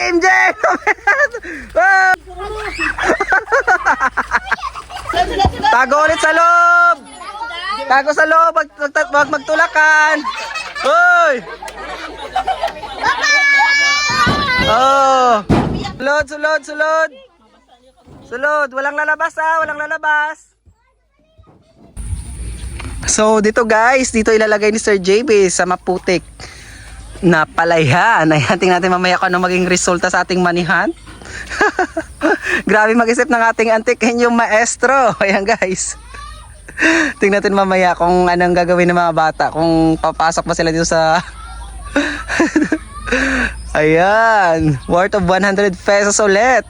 kay MJ! Oh! Tago ulit sa loob! Tago sa loob! Magtulakan! Hoy! Oh! Sulod, sulod, sulod! Sulod! Walang lalabas ha! Walang lalabas! So dito guys, dito ilalagay ni Sir JB sa maputik na palayan. Ayan, tingnan natin mamaya kung ano maging resulta sa ating manihan. Grabe mag-isip ng ating antikinyong maestro. Ayan guys. Tingnan natin mamaya kung anong gagawin ng mga bata. Kung papasok pa sila dito sa... Ayan. Worth of 100 pesos ulit.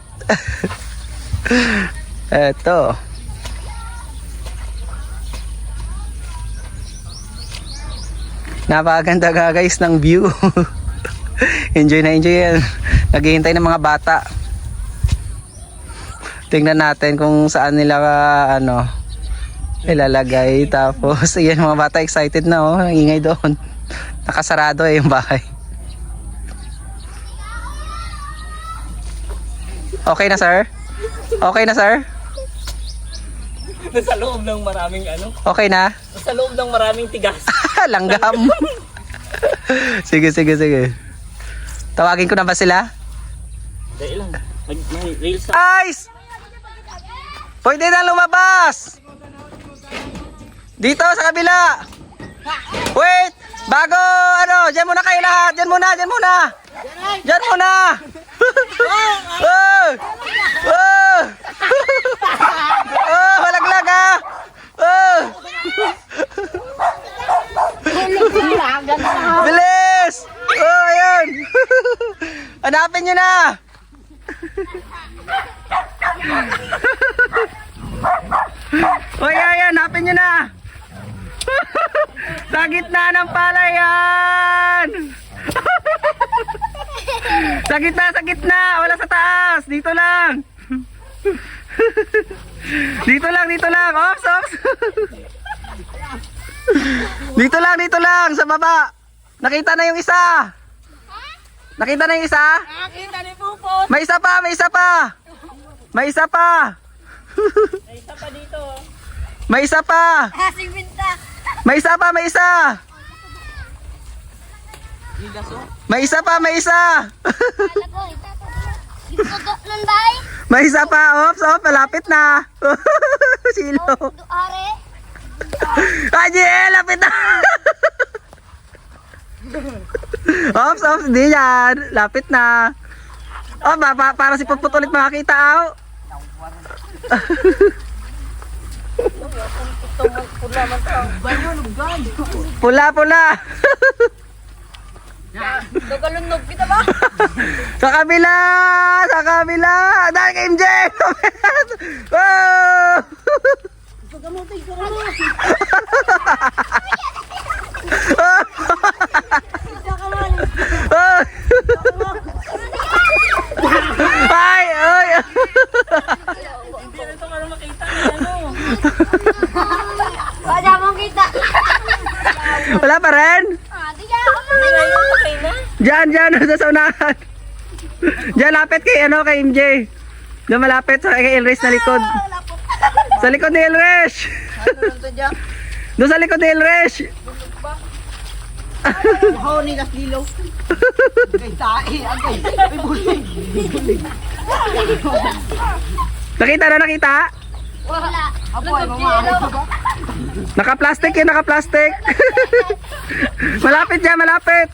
Eto. Napakaganda nga guys ng view. Enjoy na enjoy yan. Naghihintay ng mga bata. Tingnan natin kung saan nila ilalagay. Tapos ayan, mga bata excited na oh. Ingay doon. Nakasarado yung bahay. Okay na sir? Okay na sir? Nasa loob ng maraming Okay na? Nasa loob ng maraming tigas. Langgam. Sige, sige, sige. Tawagin ko na ba sila? Dahil lang. May reels Ice! Pwede na lumabas! Dito sa kabila! Wait! Bago dyan muna kayo lahat! Dyan muna, dyan muna! Dyan muna! Oh! Oh! Oh! Malaglag ah! Oh! Bilis! Oh, ayun! Hanapin nyo na! Oh, ayan, hanapin nyo na! Sa gitna ng palayan! Sa gitna, sa gitna! Wala sa taas! Dito lang! Dito lang, dito lang! Ops, ops! Dito lang, sa baba! Nakita na yung isa! Nakita na yung isa? Nakita ni Pupot. May isa pa, may isa pa! May isa pa! May isa pa dito. May isa pa! May isa pa, may isa! May isa pa, may isa! May isa pa, ops, ops, malapit na! Silo! Ajel, lapit na! Ops, ops, hindi yan. Lapit na. Oh, para si Putput ulit makakita, aw. Pula, pula. Nagalunog kita ba? Sa kabila! Sa kabila! Dahil kay MJ! Oh! Ay! Ay! Hindi na ito ka makita. Wala mong kita. Wala pa rin? Di ka ako na. Diyan, diyan, sa unahan. Diyan, lapit kay kay MJ. Diyan malapit sa kay Elres na likod. Sa likod ni Elres. Doon sa likod ni Elres. Wow, nilas lilaw. Ay, tae. Ay, bulig. Nakita na, nakita? Wala. Apoy, mama. Naka-plastic yun, naka-plastic. Malapit dyan, malapit.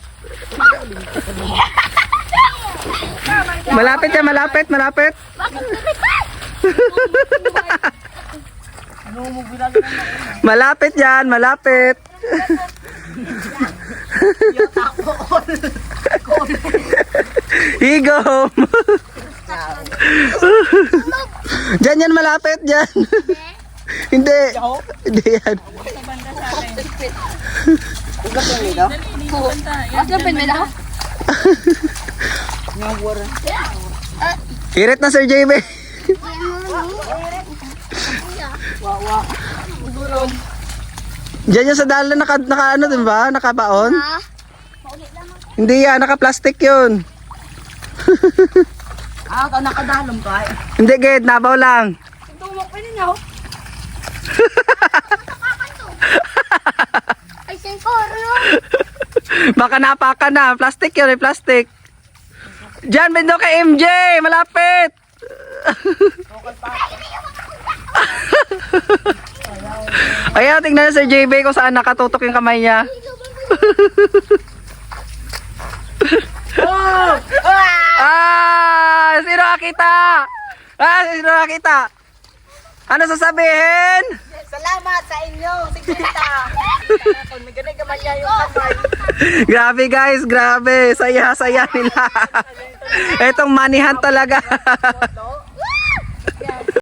Malapit yan, malapit, malapit. Malapit yan, malapit. Higom. Diyan yan, malapit dyan. Hindi. Hindi yan. Hirit na Sir JB. Diyan yan sa dala naka ano din ba? Nakabaon? Hindi yan, naka-plastic yun. Ah, ka nakadalom ka. Hindi, Ged, nabaw lang. Tumok pa rin ako. Ay, sensoro. Baka napaka na. Plastic yun, plastic. Diyan, bendo kay MJ. Malapit. Ayan, tingnan na si JB kung saan nakatutok yung kamay niya. Oh! Sino nakita? Sino nakita? Ano sasabihin? Salamat sa inyo, Sigurita. Kung may ganay gamay niya yung kamay. Grabe guys, grabe. Saya-saya nila. Etong manihan talaga.